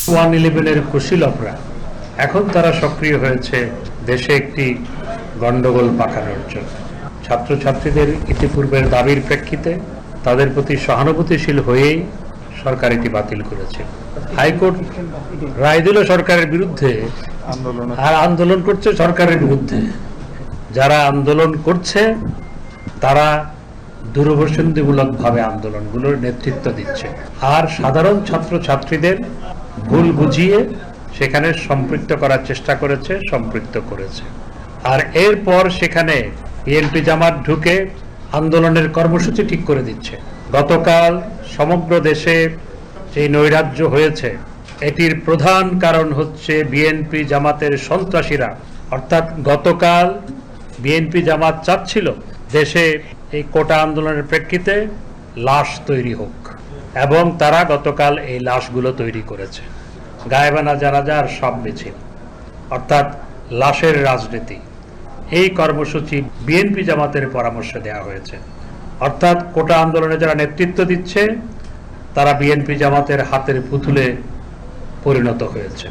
111-এর কুশীলভরা এখন তারা সক্রিয় হয়েছে দেশে একটি গন্ডগোল পাকানোর জন্য। ছাত্রছাত্রীদের ইতিপূর্বের দাবির প্রেক্ষিতে তাদের প্রতি সহানুভূতিশীল হয়েই সরকার এটি বাতিল করেছে। হাইকোর্ট রায় দিল সরকারের বিরুদ্ধে, আর আন্দোলন করছে সরকারের বিরুদ্ধে। যারা আন্দোলন করছে তারা দূরদর্শনমূলকভাবে আন্দোলনগুলোর নেতৃত্ব দিচ্ছে, আর সাধারণ ছাত্রছাত্রীদের ভুল বুঝিয়ে সেখানে সম্পৃক্ত করার চেষ্টা করেছে, সম্পৃক্ত করেছে। আর এরপর সেখানে বিএনপি জামাত ঢুকে আন্দোলনের কর্মসূচি ঠিক করে দিচ্ছে। গতকাল সমগ্র দেশে যে নৈরাজ্য হয়েছে, এটির প্রধান কারণ হচ্ছে বিএনপি জামাতের সন্ত্রাসীরা। অর্থাৎ গতকাল বিএনপি জামাত চাচ্ছিল দেশে এই কোটা আন্দোলনের প্রেক্ষিতে লাশ তৈরি হোক, এবং তারা গতকাল এই লাশগুলো তৈরি করেছে। গায়েবানা জানাজার সব মিছিল, অর্থাৎ লাশের রাজনীতি, এই কর্মসূচি বিএনপি জামাতের পরামর্শে দেওয়া হয়েছে। অর্থাৎ কোটা আন্দোলনে যারা নেতৃত্ব দিচ্ছে তারা বিএনপি জামাতের হাতের পুতুলে পরিণত হয়েছে।